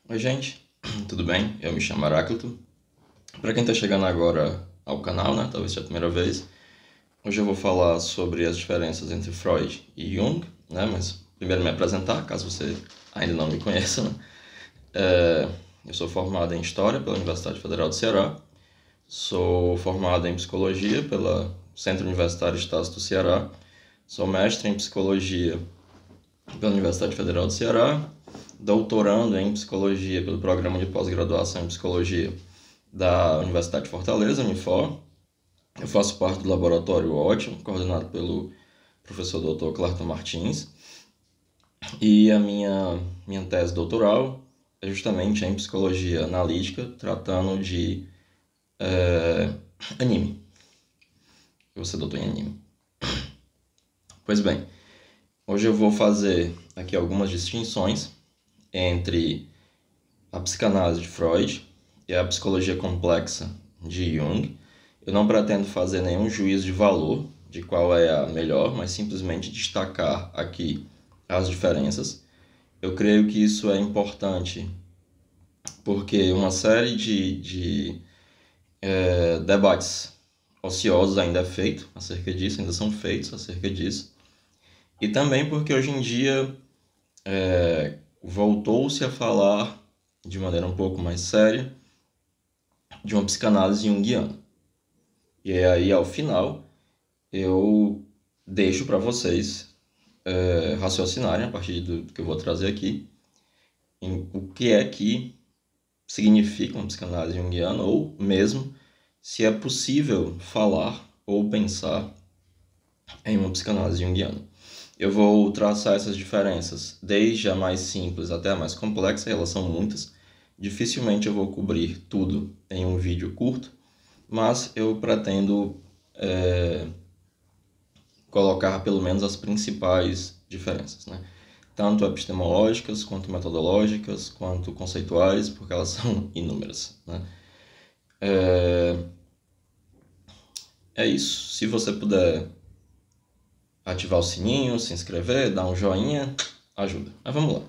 Oi, gente, tudo bem? Eu me chamo Heráclito. Para quem está chegando agora ao canal, né, talvez seja a primeira vez, hoje eu vou falar sobre as diferenças entre Freud e Jung, né, mas primeiro me apresentar, caso você ainda não me conheça, né? Eu sou formado em História pela Universidade Federal do Ceará, sou formado em Psicologia pela Centro Universitário Estácio do Ceará, sou mestre em Psicologia pela Universidade Federal do Ceará, doutorando em Psicologia pelo Programa de Pós-Graduação em Psicologia da Universidade de Fortaleza, Unifor. Eu faço parte do Laboratório Ótimo, coordenado pelo professor Dr. Clerton Martins. E a minha tese doutoral é justamente em Psicologia Analítica, tratando de anime. Eu vou ser doutor em anime. Pois bem, hoje eu vou fazer aqui algumas distinções entre a psicanálise de Freud e a psicologia complexa de Jung. Eu não pretendo fazer nenhum juízo de valor de qual é a melhor, mas simplesmente destacar aqui as diferenças. Eu creio que isso é importante porque uma série de debates ociosos ainda é feito acerca disso, ainda são feitos acerca disso. E também porque hoje em dia voltou-se a falar de maneira um pouco mais séria de uma psicanálise junguiana. E aí, ao final, eu deixo para vocês raciocinarem a partir do que eu vou trazer aqui em o que é que significa uma psicanálise junguiana ou mesmo se é possível falar ou pensar em uma psicanálise junguiana. Eu vou traçar essas diferenças desde a mais simples até a mais complexa, elas são muitas. Dificilmente eu vou cobrir tudo em um vídeo curto, mas eu pretendo colocar pelo menos as principais diferenças, né? Tanto epistemológicas, quanto metodológicas, quanto conceituais, porque elas são inúmeras, né? É isso. Se você puder ativar o sininho, se inscrever, dar um joinha, ajuda. Mas vamos lá.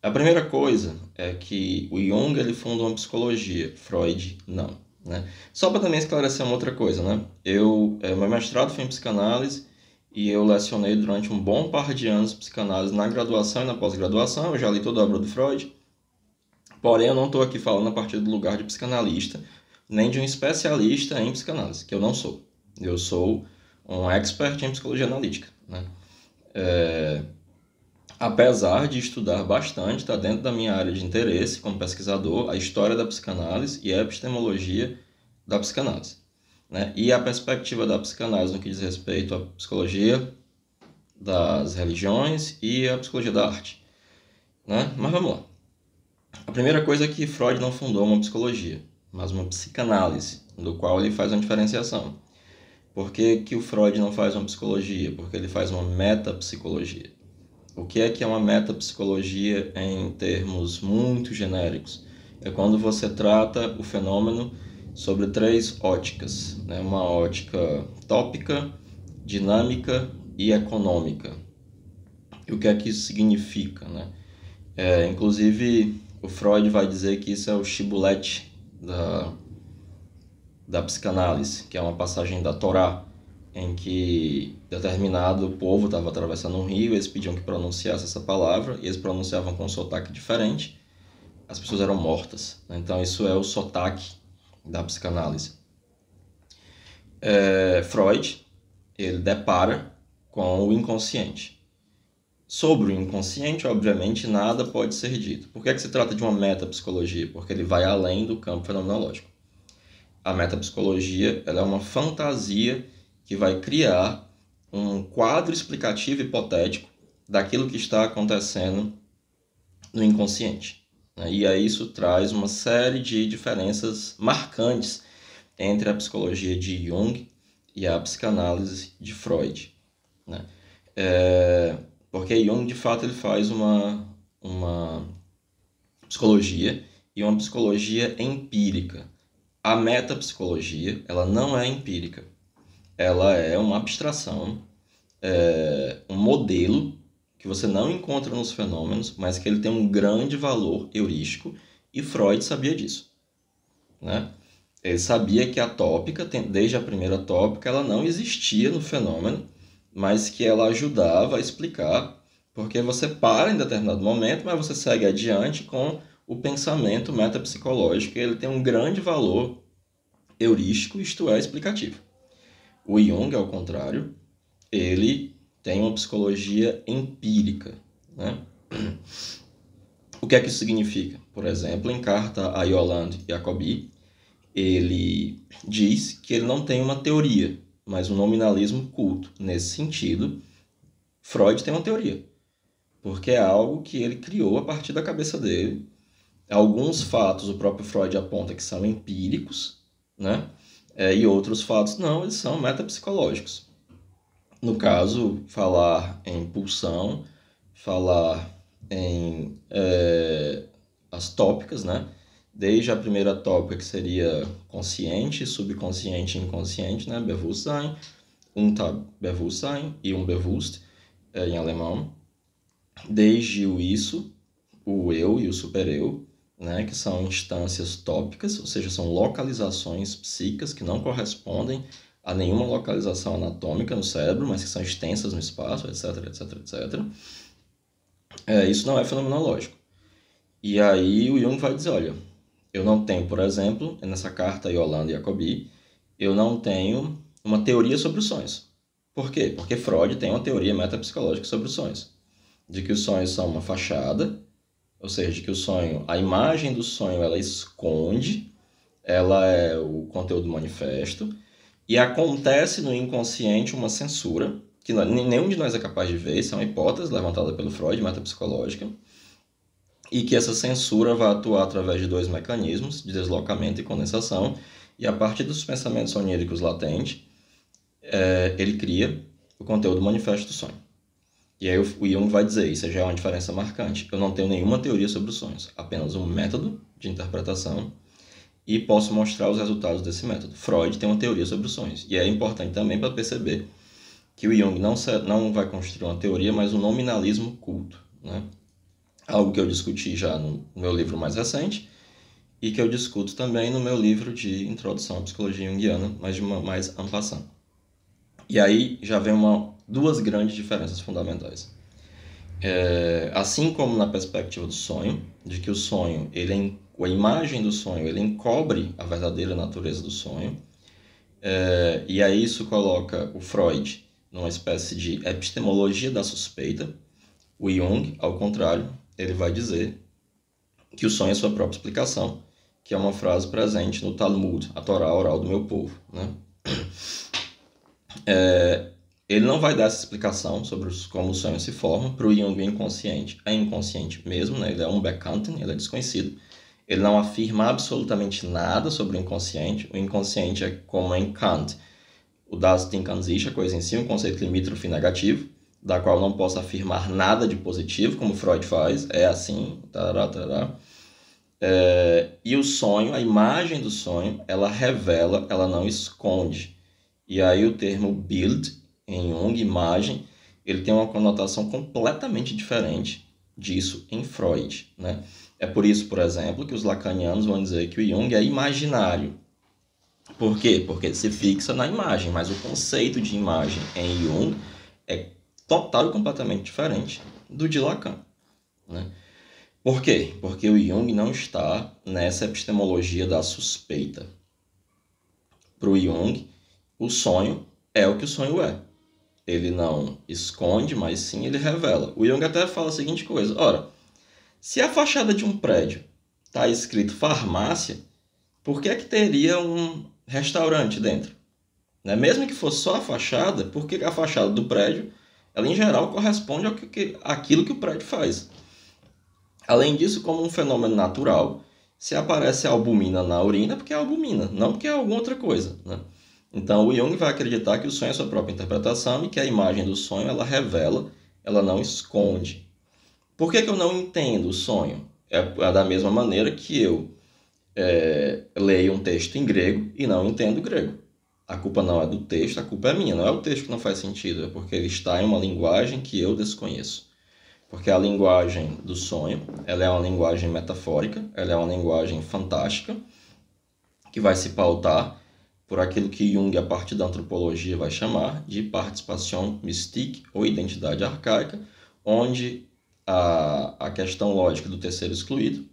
A primeira coisa é que o Jung ele funda uma psicologia, Freud não, né? Só para também esclarecer uma outra coisa, né? Meu mestrado foi em psicanálise e eu lecionei durante um bom par de anos psicanálise na graduação e na pós-graduação. Eu já li toda a obra do Freud, porém eu não estou aqui falando a partir do lugar de psicanalista, nem de um especialista em psicanálise, que eu não sou. Eu sou um expert em psicologia analítica, né? Apesar de estudar bastante, está dentro da minha área de interesse como pesquisador, a história da psicanálise e a epistemologia da psicanálise, né? E a perspectiva da psicanálise no que diz respeito à psicologia das religiões e à psicologia da arte, né? Mas vamos lá. A primeira coisa é que Freud não fundou uma psicologia, mas uma psicanálise, do qual ele faz uma diferenciação. Por que o Freud não faz uma psicologia? Porque ele faz uma metapsicologia. O que é uma metapsicologia em termos muito genéricos? É quando você trata o fenômeno sobre três óticas, né? Uma ótica tópica, dinâmica e econômica. E o que é que isso significa, né? Inclusive, o Freud vai dizer que isso é o shibboleth da psicanálise, que é uma passagem da Torá, em que determinado povo estava atravessando um rio, eles pediam que pronunciasse essa palavra, e eles pronunciavam com um sotaque diferente, as pessoas eram mortas. Então isso é o sotaque da psicanálise. Freud, ele depara com o inconsciente. Sobre o inconsciente, obviamente, nada pode ser dito. Por que é que se trata de uma metapsicologia? Porque ele vai além do campo fenomenológico. A metapsicologia ela é uma fantasia que vai criar um quadro explicativo hipotético daquilo que está acontecendo no inconsciente. E aí isso traz uma série de diferenças marcantes entre a psicologia de Jung e a psicanálise de Freud, né? Porque Jung, de fato, ele faz uma psicologia e uma psicologia empírica. A metapsicologia, ela não é empírica. Ela é uma abstração, um modelo que você não encontra nos fenômenos, mas que ele tem um grande valor heurístico, e Freud sabia disso, né? Ele sabia que a tópica, desde a primeira tópica, ela não existia no fenômeno, mas que ela ajudava a explicar, porque você para em determinado momento, mas você segue adiante com o pensamento metapsicológico, e ele tem um grande valor heurístico, isto é, explicativo. O Jung, ao contrário, ele tem uma psicologia empírica, né? O que é que isso significa? Por exemplo, em carta a Yolande Jacobi, ele diz que ele não tem uma teoria, mas um nominalismo culto. Nesse sentido, Freud tem uma teoria, porque é algo que ele criou a partir da cabeça dele. Alguns fatos o próprio Freud aponta que são empíricos, né? E outros fatos não, eles são metapsicológicos. No caso, falar em pulsão, falar em as tópicas, né? Desde a primeira tópica, que seria consciente, subconsciente e inconsciente, né? Bewusstsein, Unterbewusstsein e Unbewusst, em alemão. Desde o isso, o eu e o supereu, né? Que são instâncias tópicas, ou seja, são localizações psíquicas que não correspondem a nenhuma localização anatômica no cérebro, mas que são extensas no espaço, etc, etc, etc. Isso não é fenomenológico. E aí o Jung vai dizer, olha, eu não tenho, por exemplo, nessa carta Yolande Jacobi, eu não tenho uma teoria sobre os sonhos. Por quê? Porque Freud tem uma teoria metapsicológica sobre os sonhos. De que os sonhos são uma fachada, ou seja, de que o sonho, a imagem do sonho, ela esconde, ela é o conteúdo manifesto, e acontece no inconsciente uma censura, que nenhum de nós é capaz de ver, isso é uma hipótese levantada pelo Freud, metapsicológica, e que essa censura vai atuar através de dois mecanismos, de deslocamento e condensação, e a partir dos pensamentos oníricos latentes, ele cria o conteúdo manifesto do sonho. E aí o Jung vai dizer, isso já é uma diferença marcante, eu não tenho nenhuma teoria sobre os sonhos, apenas um método de interpretação, e posso mostrar os resultados desse método. Freud tem uma teoria sobre os sonhos, e é importante também para perceber que o Jung não vai construir uma teoria, mas um nominalismo culto, né? Algo que eu discuti já no meu livro mais recente e que eu discuto também no meu livro de Introdução à Psicologia Junguiana, mas de uma mais en passant. E aí já vem duas grandes diferenças fundamentais. Assim como na perspectiva do sonho, de que o sonho, a imagem do sonho, ele encobre a verdadeira natureza do sonho, e aí isso coloca o Freud numa espécie de epistemologia da suspeita. O Jung, ao contrário, ele vai dizer que o sonho é sua própria explicação, que é uma frase presente no Talmud, a Torá oral do meu povo, né? Ele não vai dar essa explicação sobre como o sonho se forma. Para o Jung, o inconsciente é inconsciente mesmo, né? Ele é unbekannten, ele é desconhecido. Ele não afirma absolutamente nada sobre o inconsciente. O inconsciente é como em Kant, o Das Ding an sich, a coisa em si, um conceito limítrofe negativo, da qual não posso afirmar nada de positivo, como Freud faz, é assim, tarará, tarará. E o sonho, a imagem do sonho, ela revela, ela não esconde. E aí o termo Bild, em Jung, imagem, ele tem uma conotação completamente diferente disso em Freud, né? É por isso, por exemplo, que os lacanianos vão dizer que o Jung é imaginário. Por quê? Porque ele se fixa na imagem, mas o conceito de imagem em Jung é total e completamente diferente do de Lacan, né? Por quê? Porque o Jung não está nessa epistemologia da suspeita. Para o Jung, o sonho é o que o sonho é. Ele não esconde, mas sim ele revela. O Jung até fala a seguinte coisa, ora, se a fachada de um prédio está escrito farmácia, por que é que teria um restaurante dentro? Né? Mesmo que fosse só a fachada, por que a fachada do prédio, ela em geral corresponde àquilo que o prédio faz. Além disso, como um fenômeno natural, se aparece albumina na urina, é porque é albumina, não porque é alguma outra coisa, né? Então o Jung vai acreditar que o sonho é sua própria interpretação e que a imagem do sonho ela revela, ela não esconde. Por que eu não entendo o sonho? É da mesma maneira que eu leio um texto em grego e não entendo grego. A culpa não é do texto, a culpa é minha. Não é o texto que não faz sentido, é porque ele está em uma linguagem que eu desconheço. Porque a linguagem do sonho, ela é uma linguagem metafórica, ela é uma linguagem fantástica, que vai se pautar por aquilo que Jung, a partir da antropologia, vai chamar de participation mystique ou identidade arcaica, onde a questão lógica do terceiro excluído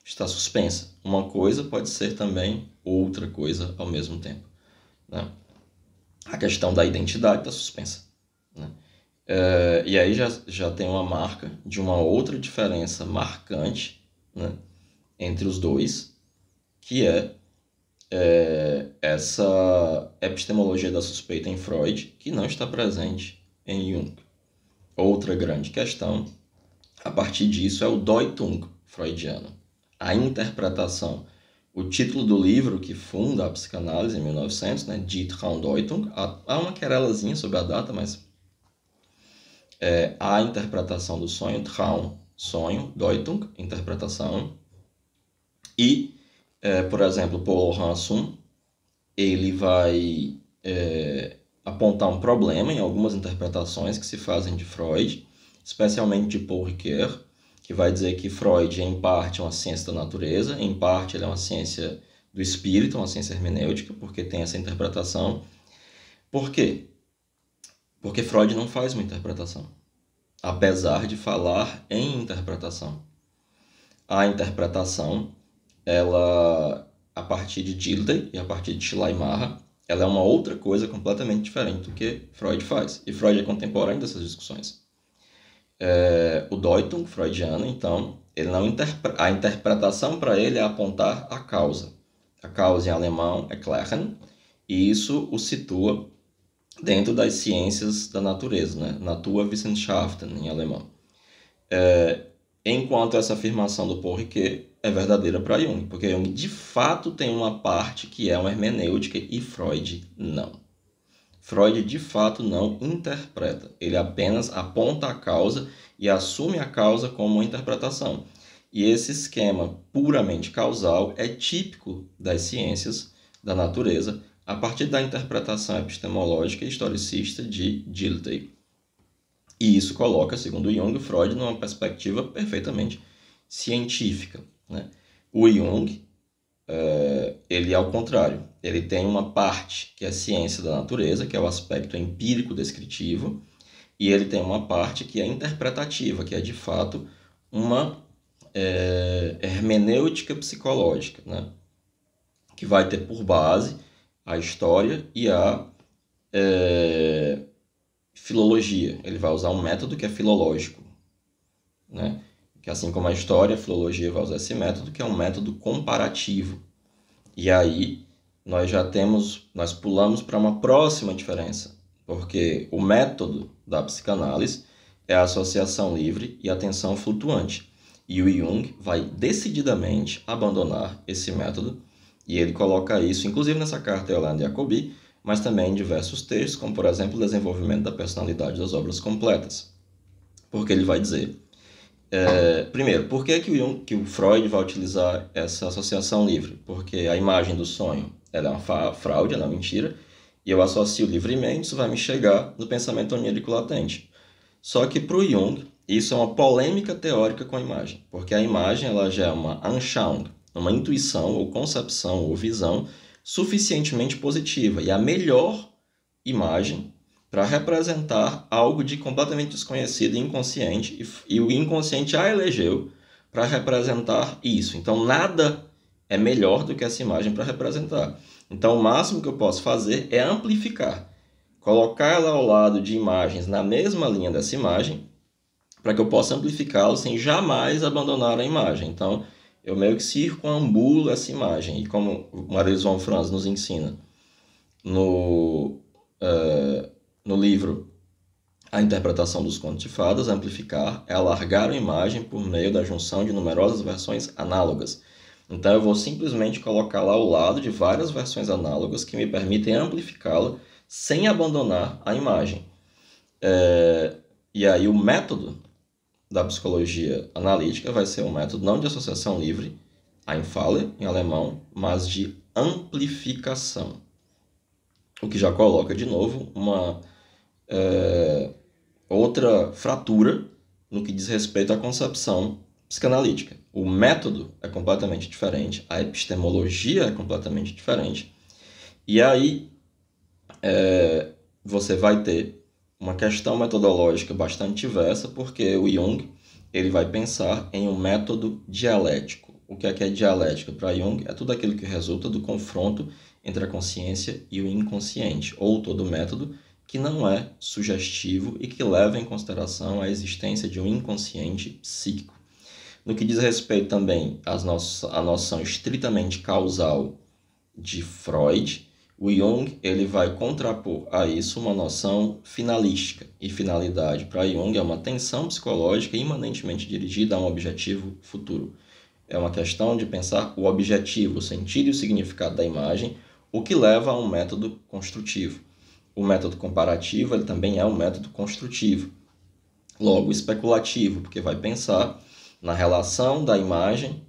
está suspensa. Uma coisa pode ser também outra coisa ao mesmo tempo, né? A questão da identidade está suspensa, né? E aí já tem uma marca de uma outra diferença marcante, né, entre os dois, que é essa epistemologia da suspeita em Freud, que não está presente em Jung. Outra grande questão, a partir disso, é o Deutung freudiano, a interpretação. O título do livro que funda a psicanálise, em 1900, né, Die Traumdeutung, há uma querelazinha sobre a data, mas a interpretação do sonho, Traum, sonho, Deutung, interpretação. E, por exemplo, Paul Hansum, ele vai apontar um problema em algumas interpretações que se fazem de Freud, especialmente de Paul Ricoeur, que vai dizer que Freud, em parte, é uma ciência da natureza, em parte, ele é uma ciência do espírito, uma ciência hermenêutica, porque tem essa interpretação. Por quê? Porque Freud não faz uma interpretação, apesar de falar em interpretação. A interpretação, ela, a partir de Dilthey e a partir de Schleiermacher, ela é uma outra coisa completamente diferente do que Freud faz. E Freud é contemporâneo dessas discussões. O Deutung freudiano, então, ele não a interpretação para ele é apontar a causa. A causa em alemão é Klären, e isso o situa dentro das ciências da natureza, né? Naturwissenschaften, em alemão. Enquanto essa afirmação do Paul Ricoeur é verdadeira para Jung, porque Jung de fato tem uma parte que é uma hermenêutica e Freud não. Freud de fato não interpreta, ele apenas aponta a causa e assume a causa como uma interpretação. E esse esquema puramente causal é típico das ciências da natureza, a partir da interpretação epistemológica e historicista de Dilthey. E isso coloca, segundo Jung, Freud numa perspectiva perfeitamente científica, né? O Jung, ele é ao contrário. Ele tem uma parte que é a ciência da natureza, que é o aspecto empírico descritivo, e ele tem uma parte que é interpretativa, que é de fato uma hermenêutica psicológica, né? Que vai ter por base a história e a filologia. Ele vai usar um método que é filológico, né? Que assim como a história, a filologia vai usar esse método, que é um método comparativo. E aí nós pulamos para uma próxima diferença, porque o método da psicanálise é a associação livre e a atenção flutuante. E o Jung vai decididamente abandonar esse método, e ele coloca isso, inclusive nessa carta a Yolande Jacobi, mas também em diversos textos, como por exemplo o desenvolvimento da personalidade das obras completas. Porque ele vai dizer, primeiro, por que o Freud vai utilizar essa associação livre? Porque a imagem do sonho ela é uma fraude, ela é uma mentira, e eu associo livremente, isso vai me chegar no pensamento onírico latente. Só que para o Jung, isso é uma polêmica teórica com a imagem, porque a imagem ela já é uma Anschauung, uma intuição ou concepção ou visão suficientemente positiva, e a melhor imagem para representar algo de completamente desconhecido e inconsciente, e o inconsciente a elegeu para representar isso. Então, nada é melhor do que essa imagem para representar. Então, o máximo que eu posso fazer é amplificar, colocar ela ao lado de imagens na mesma linha dessa imagem, para que eu possa amplificá-lo sem jamais abandonar a imagem. Então, eu meio que circunambulo essa imagem. E como o Marie von Franz nos ensina no livro A Interpretação dos Contos de Fadas, amplificar é alargar a imagem por meio da junção de numerosas versões análogas. Então eu vou simplesmente colocá-la ao lado de várias versões análogas que me permitem amplificá-la sem abandonar a imagem. E aí o método da psicologia analítica vai ser um método não de associação livre, Einfalle, em alemão, mas de amplificação. O que já coloca, de novo, uma outra fratura no que diz respeito à concepção psicanalítica. O método é completamente diferente, a epistemologia é completamente diferente, e aí você vai ter uma questão metodológica bastante diversa, porque o Jung ele vai pensar em um método dialético. O que é dialética para Jung? É tudo aquilo que resulta do confronto entre a consciência e o inconsciente, ou todo método que não é sugestivo e que leva em consideração a existência de um inconsciente psíquico. No que diz respeito também à noção estritamente causal de Freud, o Jung ele vai contrapor a isso uma noção finalística. E finalidade para Jung é uma tensão psicológica imanentemente dirigida a um objetivo futuro. É uma questão de pensar o objetivo, o sentido e o significado da imagem, o que leva a um método construtivo. O método comparativo ele também é um método construtivo. Logo, especulativo, porque vai pensar na relação da imagem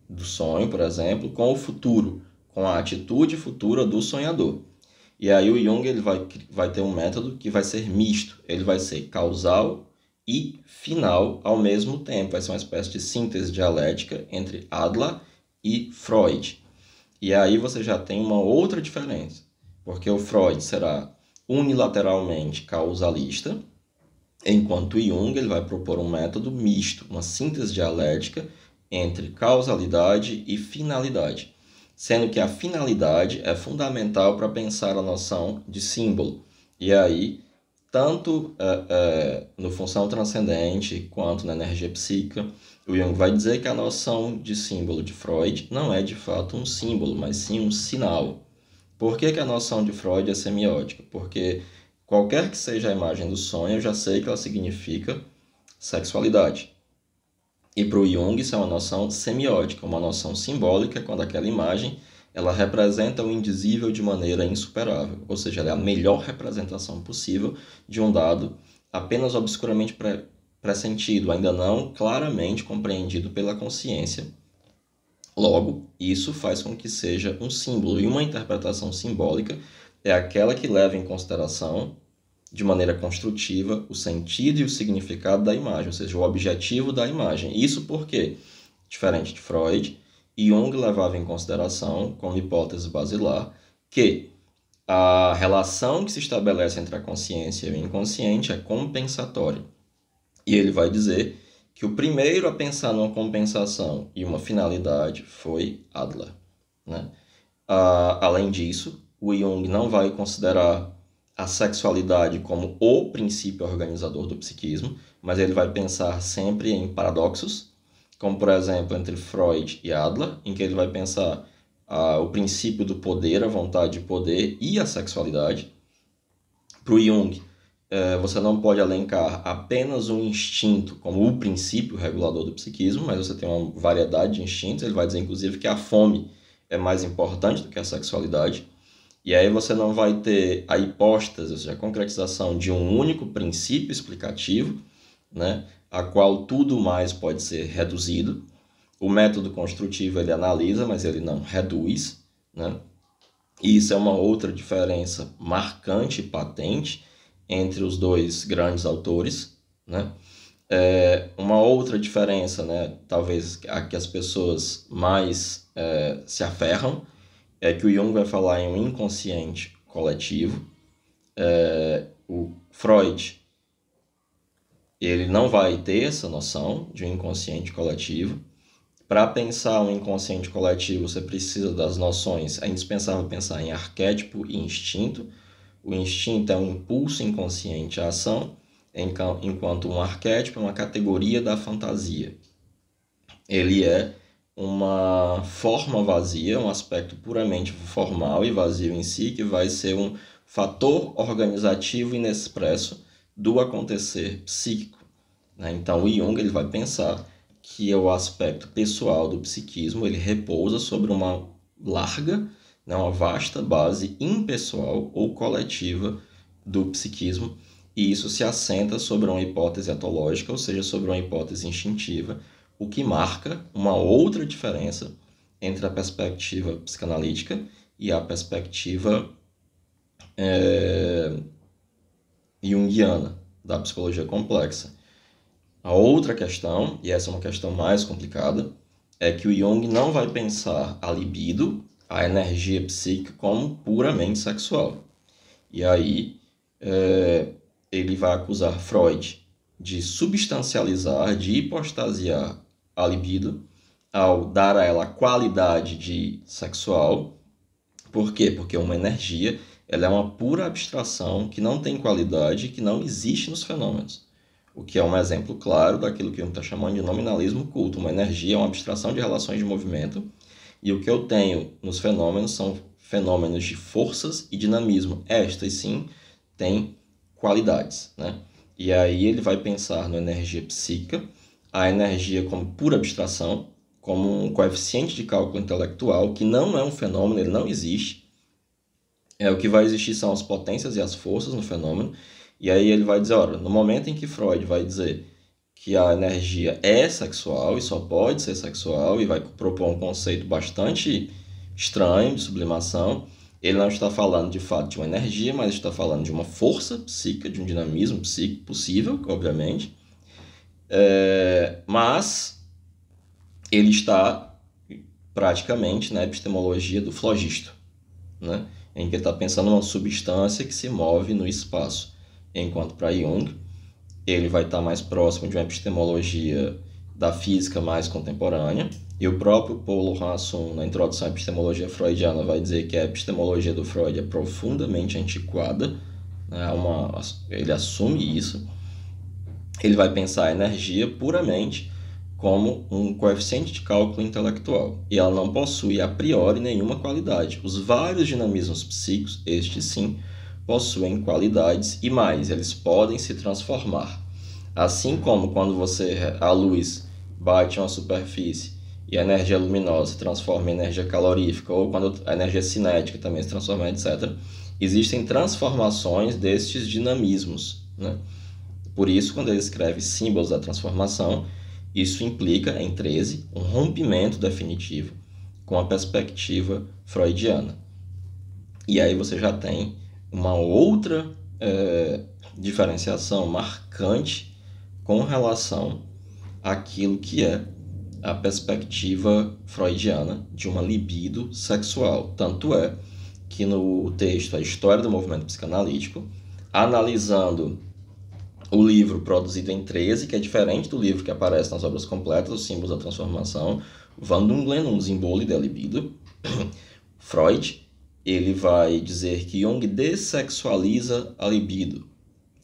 do sonho, por exemplo, com o futuro, com a atitude futura do sonhador. E aí o Jung ele vai ter um método que vai ser misto, ele vai ser causal e final ao mesmo tempo, vai ser uma espécie de síntese dialética entre Adler e Freud. E aí você já tem uma outra diferença, porque o Freud será unilateralmente causalista, enquanto Jung ele vai propor um método misto, uma síntese dialética entre causalidade e finalidade, sendo que a finalidade é fundamental para pensar a noção de símbolo. E aí, tanto no Função Transcendente quanto na Energia Psíquica, o Jung vai dizer que a noção de símbolo de Freud não é de fato um símbolo, mas sim um sinal. Por que a noção de Freud é semiótica? Porque qualquer que seja a imagem do sonho, eu já sei que ela significa sexualidade. E para o Jung isso é uma noção semiótica, uma noção simbólica, quando aquela imagem ela representa o indizível de maneira insuperável, ou seja, ela é a melhor representação possível de um dado apenas obscuramente pressentido, ainda não claramente compreendido pela consciência. Logo, isso faz com que seja um símbolo, e uma interpretação simbólica é aquela que leva em consideração, de maneira construtiva, o sentido e o significado da imagem, ou seja, o objetivo da imagem. Isso porque, diferente de Freud, Jung levava em consideração, como hipótese basilar, que a relação que se estabelece entre a consciência e o inconsciente é compensatória. E ele vai dizer que o primeiro a pensar numa compensação e uma finalidade foi Adler, né? Além disso, o Jung não vai considerar a sexualidade como o princípio organizador do psiquismo, mas ele vai pensar sempre em paradoxos, como por exemplo entre Freud e Adler, em que ele vai pensar o princípio do poder, a vontade de poder e a sexualidade. Para o Jung, você não pode elencar apenas um instinto como o princípio regulador do psiquismo, mas você tem uma variedade de instintos. Ele vai dizer, inclusive, que a fome é mais importante do que a sexualidade. E aí você não vai ter a hipóstase, ou seja, a concretização de um único princípio explicativo, né, a qual tudo mais pode ser reduzido. O método construtivo ele analisa, mas ele não reduz, né? E isso é uma outra diferença marcante e patente entre os dois grandes autores, né? Uma outra diferença, né, talvez a que as pessoas mais se aferram, é que o Jung vai falar em um inconsciente coletivo. O Freud ele não vai ter essa noção de um inconsciente coletivo. Para pensar um inconsciente coletivo, você precisa das noções, é indispensável pensar em arquétipo e instinto. O instinto é um impulso inconsciente à ação, enquanto um arquétipo é uma categoria da fantasia. Ele é uma forma vazia, um aspecto puramente formal e vazio em si, que vai ser um fator organizativo inexpresso do acontecer psíquico, né? Então o Jung ele vai pensar que o aspecto pessoal do psiquismo ele repousa sobre uma larga, né, uma vasta base impessoal ou coletiva do psiquismo, e isso se assenta sobre uma hipótese etológica, ou seja, sobre uma hipótese instintiva, o que marca uma outra diferença entre a perspectiva psicanalítica e a perspectiva junguiana da psicologia complexa. A outra questão, e essa é uma questão mais complicada, é que o Jung não vai pensar a libido, a energia psíquica, como puramente sexual. E aí ele vai acusar Freud de substancializar, de hipostasiar a libido, ao dar a ela a qualidade de sexual. Por quê? Porque uma energia ela é uma pura abstração que não tem qualidade, que não existe nos fenômenos. O que é um exemplo claro daquilo que Jung está chamando de nominalismo culto. Uma energia é uma abstração de relações de movimento, e o que eu tenho nos fenômenos são fenômenos de forças e dinamismo. Estas, sim, têm qualidades, né? E aí ele vai pensar na energia psíquica, a energia como pura abstração, como um coeficiente de cálculo intelectual, que não é um fenômeno, ele não existe. O que vai existir são as potências e as forças no fenômeno. E aí ele vai dizer, olha, no momento em que Freud vai dizer que a energia é sexual e só pode ser sexual, e vai propor um conceito bastante estranho de sublimação, ele não está falando de fato de uma energia, mas está falando de uma força psíquica, de um dinamismo psíquico possível, obviamente. Mas ele está praticamente na epistemologia do flogisto, né? Em que ele está pensando numa substância que se move no espaço. Enquanto para Jung, ele vai estar mais próximo de uma epistemologia da física mais contemporânea, e o próprio Paul Laurent, na introdução à epistemologia freudiana, vai dizer que a epistemologia do Freud é profundamente antiquada, né? Ele assume isso. Ele vai pensar a energia puramente como um coeficiente de cálculo intelectual, e ela não possui a priori nenhuma qualidade. Os vários dinamismos psíquicos, estes sim, possuem qualidades, e mais, eles podem se transformar. Assim como quando a luz bate em uma superfície e a energia luminosa se transforma em energia calorífica, ou quando a energia cinética também se transforma, etc., existem transformações destes dinamismos, né? Por isso, quando ele escreve símbolos da transformação, isso implica, em 13, um rompimento definitivo com a perspectiva freudiana. E aí você já tem uma outra diferenciação marcante com relação àquilo que é a perspectiva freudiana de uma libido sexual. Tanto é que no texto A História do Movimento Psicanalítico, analisando o livro produzido em 13, que é diferente do livro que aparece nas obras completas, Os Símbolos da Transformação, Wandlungen und Symbole der Libido, Freud, ele vai dizer que Jung dessexualiza a libido,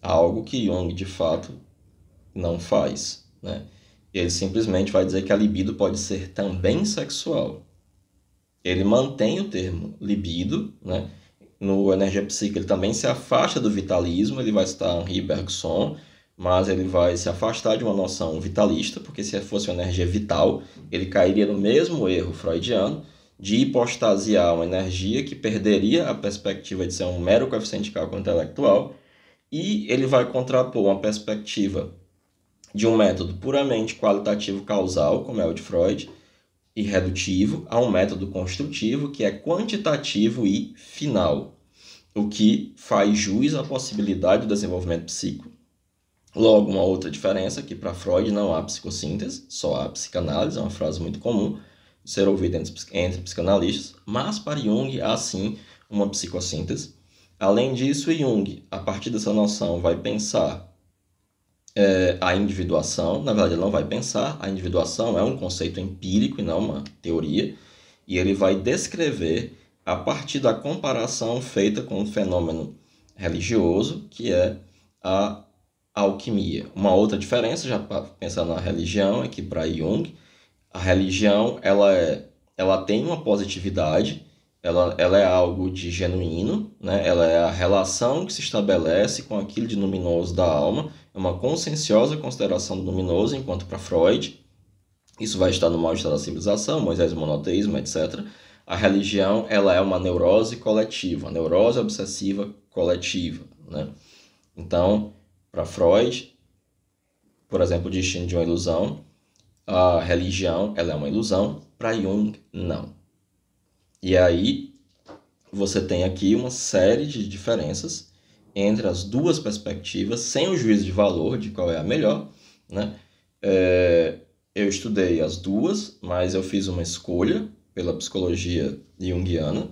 algo que Jung, de fato, não faz, né? Ele simplesmente vai dizer que a libido pode ser também sexual. Ele mantém o termo libido, né? No Energia Psíquica, ele também se afasta do vitalismo, ele vai citar Henri Bergson, mas ele vai se afastar de uma noção vitalista, porque se fosse uma energia vital, ele cairia no mesmo erro freudiano de hipostasiar uma energia que perderia a perspectiva de ser um mero coeficiente de cálculo intelectual, e ele vai contrapor uma perspectiva de um método puramente qualitativo causal, como é o de Freud, e redutivo, a um método construtivo que é quantitativo e final, o que faz jus à possibilidade do desenvolvimento psíquico. Logo, uma outra diferença, que para Freud não há psicossíntese, só há psicanálise, é uma frase muito comum de ser ouvida entre psicanalistas, mas para Jung há sim uma psicossíntese. Além disso, Jung, a partir dessa noção, vai pensar a individuação. Na verdade, ele não vai pensar, a individuação é um conceito empírico e não uma teoria, e ele vai descrever a partir da comparação feita com um fenômeno religioso, que é a alquimia. Uma outra diferença, já para pensar na religião, é que para Jung, a religião ela tem uma positividade, ela é algo de genuíno, né? Ela é a relação que se estabelece com aquilo de luminoso da alma, é uma conscienciosa consideração do luminoso, enquanto para Freud, isso vai estar no Mal-Estar da Civilização, Moisés, o monoteísmo, etc. A religião ela é uma neurose coletiva, uma neurose obsessiva coletiva, né? Então, para Freud, por exemplo, o destino de uma ilusão, a religião ela é uma ilusão, para Jung, não. E aí você tem aqui uma série de diferenças entre as duas perspectivas, sem o juízo de valor de qual é a melhor, né? Eu estudei as duas, mas eu fiz uma escolha pela psicologia junguiana.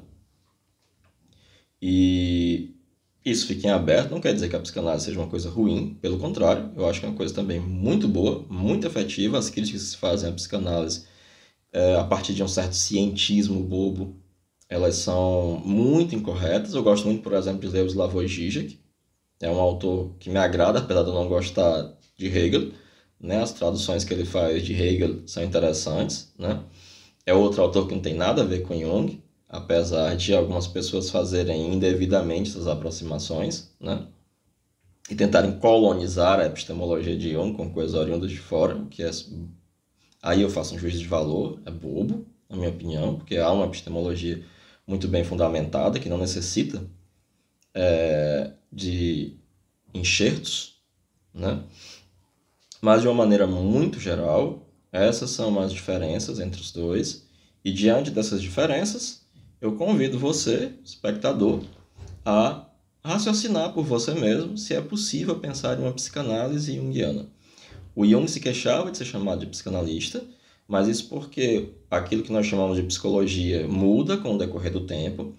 E isso fica em aberto, não quer dizer que a psicanálise seja uma coisa ruim, pelo contrário, eu acho que é uma coisa também muito boa, muito efetiva. As críticas que se fazem à psicanálise, a partir de um certo cientismo bobo, elas são muito incorretas. Eu gosto muito, por exemplo, de ler o Slavoj Žižek, é um autor que me agrada, apesar de eu não gostar de Hegel, né? As traduções que ele faz de Hegel são interessantes, né? É outro autor que não tem nada a ver com Jung, apesar de algumas pessoas fazerem indevidamente essas aproximações, né? E tentarem colonizar a epistemologia de Jung com coisas oriundas de fora, o que é... Aí eu faço um juízo de valor, é bobo, na minha opinião, porque há uma epistemologia muito bem fundamentada, que não necessita de enxertos, né? Mas de uma maneira muito geral, essas são as diferenças entre os dois. E diante dessas diferenças, eu convido você, espectador, a raciocinar por você mesmo se é possível pensar em uma psicanálise junguiana. O Jung se queixava de ser chamado de psicanalista, mas isso porque aquilo que nós chamamos de psicologia muda com o decorrer do tempo,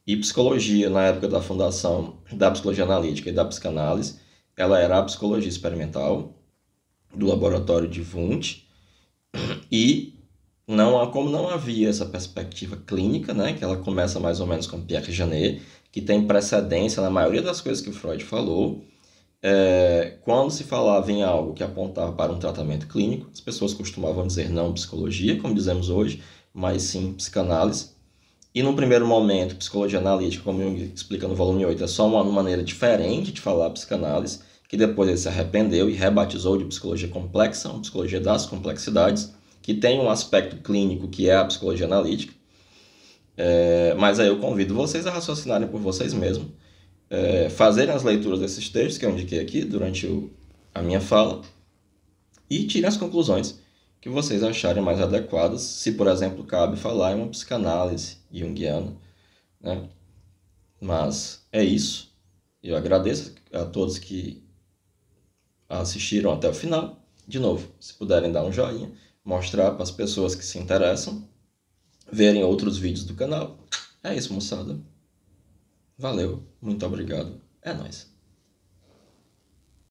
e psicologia, na época da fundação da psicologia analítica e da psicanálise, ela era a psicologia experimental do laboratório de Wundt, e como não havia essa perspectiva clínica, né, que ela começa mais ou menos com Pierre Janet, que tem precedência na maioria das coisas que o Freud falou, quando se falava em algo que apontava para um tratamento clínico, as pessoas costumavam dizer não psicologia, como dizemos hoje, mas sim psicanálise. E num primeiro momento, psicologia analítica, como Jung explica no volume 8, é só uma maneira diferente de falar psicanálise, que depois ele se arrependeu e rebatizou de psicologia complexa, uma psicologia das complexidades, que tem um aspecto clínico que é a psicologia analítica. Mas aí eu convido vocês a raciocinarem por vocês mesmos, fazerem as leituras desses textos que eu indiquei aqui durante a minha fala e tirem as conclusões que vocês acharem mais adequadas, se, por exemplo, cabe falar em uma psicanálise junguiana, né? Mas é isso. Eu agradeço a todos que assistiram até o final. De novo, se puderem dar um joinha, mostrar para as pessoas que se interessam, verem outros vídeos do canal. É isso, moçada. Valeu, muito obrigado. É nóis.